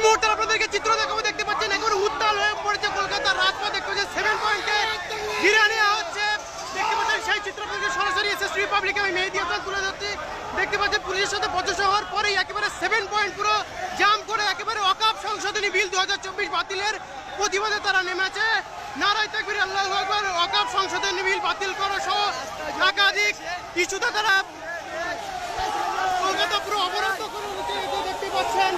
মুহূর্তে আপনাদেরকে চিত্র দেখাবো, দেখতে পাচ্ছেন এখন উত্তাল হয়ে পড়েছে কলকাতার রাজপথ। দেখতে পাচ্ছেন 7 পয়েন্টকে ঘিরে নেওয়া হচ্ছে। দেখতে পাচ্ছেন সেই চিত্র আপনাদেরকে সরাসরি এসএসটি পাবলিকে আমি মেহেদী হাসান তুলে ধরছি। দেখতে পাচ্ছেন পুলিশের সাথে বচসা হওয়ার পরেই একেবারে 7 পয়েন্ট পুরো জাম করে একেবারে ওয়াকফ সংশোধনী বিল 2024 বাতিলের প্রতিবাদে তারা নেমেছে। নারায়ে তাকবীর, আল্লাহু আকবার। ওয়াকফ সংশোধনী বিল বাতিল করা সহ একাধিক ইস্যুতে তারা কলকাতা পুরো অবরুদ্ধ করে দেখতে পাচ্ছেন।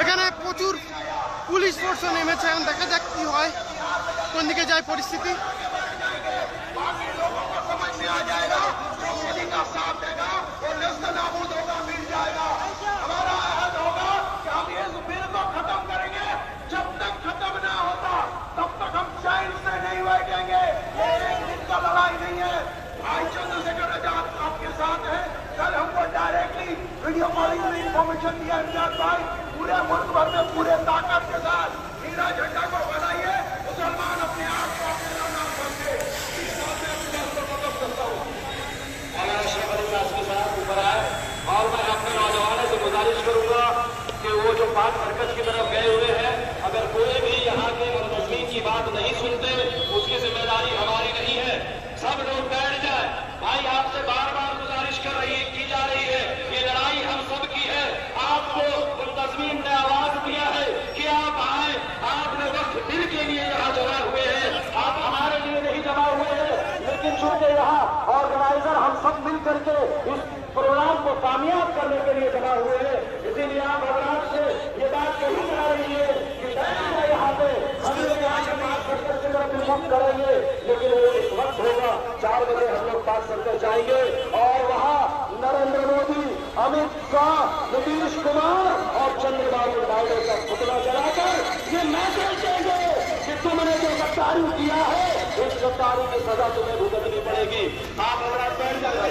এখানে প্রচুর পুলিশ ফোর্সও নেমেছে। এখন দেখা যাক কি হয়, কোন দিকে যায় পরিস্থিতি। वीडियो कॉलिंग में इंफॉर्मेशन दिया इमदाद भाई, पूरे मुल्क भर में पूरे ताकत के साथ नीला झंडा को फहराइए। मुसलमान अपने आप को अपना नाम समझे। के साथ ऊपर आए और मैं अपने नौजवानों से गुजारिश करूंगा कि वो जो बात मरकज की तरफ गए हुए हैं, अगर कोई भी यहाँ के मुस्लिम की बात नहीं सुनते, उसकी जिम्मेदारी हमारी नहीं है। सब लोग बैठ जाए। भाई आपसे बार बार गुजारिश की जा रही है, ये लड़ाई हम सब की है। आपको मुंतज़मीन ने आवाज दिया है कि आप आए। आपने वक्त दिल के लिए यहाँ जमा हुए हैं, आप हमारे लिए नहीं जमा हुए हैं। लेकिन चूंकि यहाँ ऑर्गेनाइजर हम सब मिल करके इस प्रोग्राम को कामयाब करने के लिए जमा हुए हैं, इसीलिए आप हजरात से ये बात कही जा रही है कि यहाँ पे हम लोग यहाँ से बात सर्कल से करेंगे, लेकिन वो इस वक्त होगा 4 बजे हम लोग बात सर्कल जाएंगे और वहाँ नरेंद्र मोदी, अमित शाह, नीतीश कुमार और चंद्रबाबू नायडू का पुतला जलाकर ये मैसेज देंगे कि तुमने जो गद्दारी किया है, इस गद्दारी की सजा तुम्हें भुगतनी पड़ेगी। आप हमारा बैठ जाए,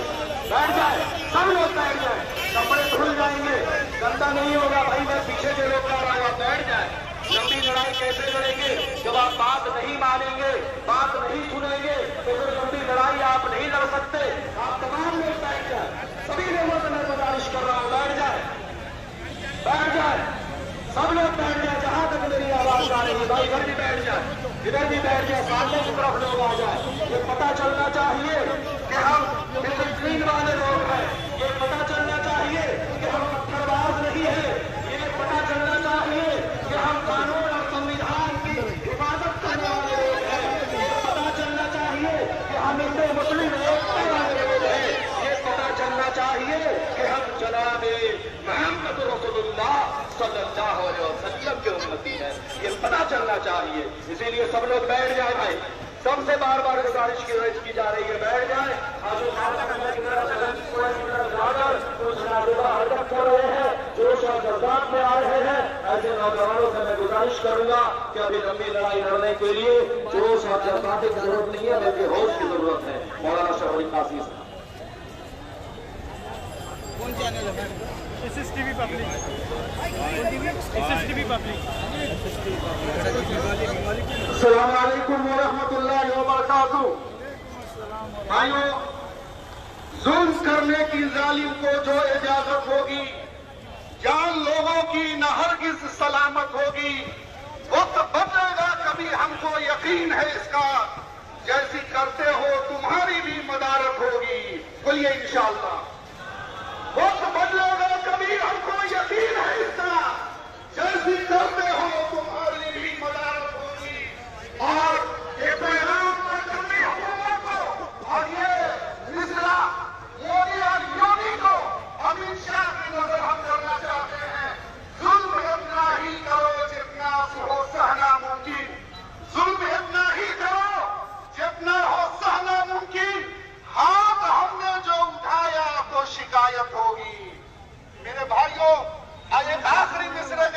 बैठ जाए, सब लोग बैठ जाए। कपड़े धुल जाएंगे, गंदा नहीं होगा। भाई मैं पीछे से रोक रहा हूँ, बैठ जाए। लंबी लड़ाई कैसे लड़ेंगे जब आप बात नहीं मानेंगे, बात नहीं सुनेंगे, तो फिर लंबी लड़ाई आप नहीं लड़ सकते। आप तमाम लोग बैठ जाए, सभी लोगों से मैं गुजारिश कर रहा हूँ, बैठ जाए, बैठ जाए, सब लोग बैठ जाए। जहां तक मेरी आवाज आ रही है, भाई इधर भी बैठ जाए, इधर भी बैठ जाए, सामने की तरफ लोग आ जाए। ये पता चलना चाहिए कि हम डिसिप्लिन वाले लोग हैं, ये पता चलना चाहिए कि हम पत्थरबाज नहीं है, ये पता चलना चाहिए कि हम कानून और संविधान की हिफाजत करने वाले लोग हैं, ये पता चलना चाहिए कि हम हिंदू मुस्लिम एकता वाले लोग हैं, ये पता चलना चाहिए कि हम जनाबे मोहम्मद रसूलुल्लाह सल्लल्लाहु अलैहि वसल्लम के उम्मती हैं, ये पता चलना चाहिए। इसीलिए सब लोग बैठ जाए। भाई सबसे बार बार गुजारिश की जा रही है, बैठ जाए। कर रहे हैं जोश और जज्बात में आ रहे हैं, ऐसे नौजवानों से मैं गुजारिश करूंगा कि अभी लंबी लड़ाई लड़ने के लिए जोश और जज्बात की जरूरत नहीं है, बल्कि होश की जरूरत है। मौलाना शफरी कासी कौन चैनल है? एसएसटीवी पब्लिक, एसएसटीवी पब्लिक। अस्सलाम वालेकुम व रहमतुल्लाहि व बरकातुहू। भाइयों, जुल्म करने की जालिम को जो इजाजत होगी, जान लोगों की न हरगिज सलामत होगी। वक्त बदलेगा कभी, हमको यकीन है इसका, जैसी करते हो तुम्हारी भी मदारत होगी। बोलिए इंशाअल्लाह। वक्त बदलेगा कभी, हमको यकीन है इसका, जैसी करते हो तुम्हारी भी मदारत होगी। और ये पैगाम करनी हुकूमत को और ये मिसरा मोदी और योगी को, अमित शाह की नजर हम करना चाहते हैं। जुल्म इतना ही करो जितना हो सहना मुमकिन, जुल्म इतना ही करो जितना हो सहना मुमकिन। हाथ हमने जो उठाया तो शिकायत होगी,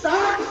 60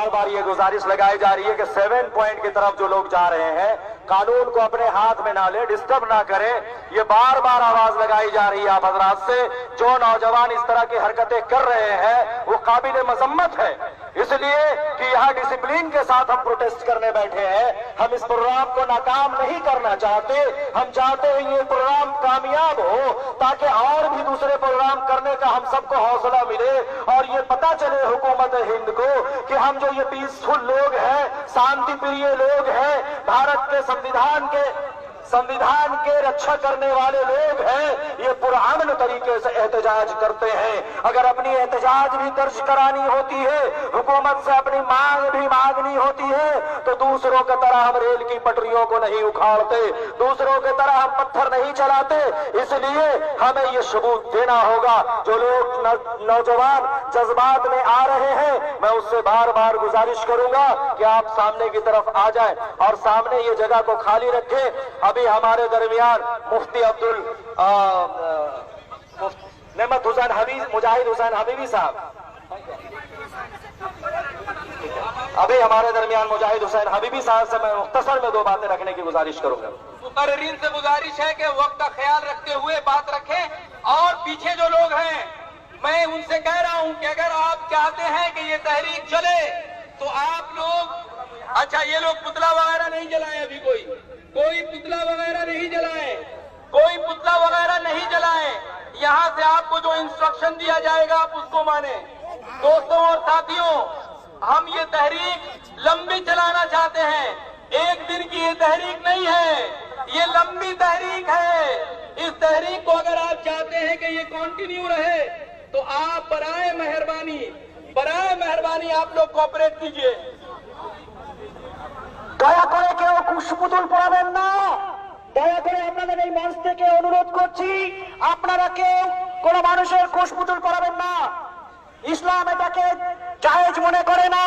बार बार ये गुजारिश लगाई जा रही है कि 7 पॉइंट की तरफ जो लोग जा रहे हैं कानून को अपने हाथ में ना ले, डिस्टर्ब ना करे। ये बार बार आवाज लगाई जा रही है आप हजरात से। जो नौजवान इस तरह की हरकतें कर रहे हैं वो काबिल मजम्मत है, इसलिए कि यहाँ डिसिप्लिन के साथ हम प्रोटेस्ट करने बैठे हैं। हम इस प्रोग्राम को नाकाम नहीं करना चाहते, हम चाहते हैं ये प्रोग्राम कामयाब हो ताकि और भी दूसरे प्रोग्राम करने का हम सबको हौसला मिले और ये पता चले हुकूमत हिंद को कि हम जो ये पीसफुल लोग हैं, शांति प्रिय लोग हैं, भारत के संविधान के रक्षा करने वाले लोग हैं, ये पुरअमन तरीके से एहतजाज करते हैं। अगर अपनी एहतजाज भी दर्ज करानी होती है, हुकूमत से अपनी मांग भी मांगनी होती है, तो दूसरों की तरह हम रेल की पटरियों को नहीं उखाड़ते, दूसरों की तरह हम पत्थर नहीं चलाते। इसलिए हमें ये सबूत देना होगा। जो लोग नौजवान जज्बात में आ रहे हैं, मैं उससे बार बार गुजारिश करूंगा कि आप सामने की तरफ आ जाएं और सामने ये जगह को खाली रखें। अभी हमारे दरमियान मुफ्ती नेमत हुसैन हबीब, मुजाहिद हुसैन हबीबी साहब, अभी हमारे दरमियान मुजाहिद हुसैन हबीबी साहब से मैं मुख्तसर में 2 बातें रखने की गुजारिश करूंगा। मुकर्रिरीन से गुजारिश है कि वक्त का ख्याल रखते हुए बात रखें। और पीछे जो लोग हैं, मैं उनसे कह रहा हूं कि अगर आप चाहते हैं कि ये तहरीक चले तो आप लोग, अच्छा ये लोग पुतला वगैरह नहीं जलाएं, अभी कोई पुतला वगैरह नहीं जलाएं, कोई पुतला वगैरह नहीं जलाएं। यहाँ से आपको जो इंस्ट्रक्शन दिया जाएगा आप उसको माने। दोस्तों और साथियों, हम ये तहरीक लंबी चलाना चाहते हैं। एक दिन की ये तहरीक नहीं है, ये लंबी तहरीक है। इस तहरीक को अगर आप चाहते हैं कि ये कंटिन्यू रहे तो आप बराए मेहरबानी आप लोग कोऑपरेट कीजिए। দয়া করে কেউ কুশপুতুল পড়াবেন না, দয়া করে আপনাদের এই মঞ্চ থেকে অনুরোধ করছি, আপনারা কেউ কোনো মানুষের কুশপুতুল পড়াবেন না। ইসলাম এটাকে জায়েজ মনে করে না।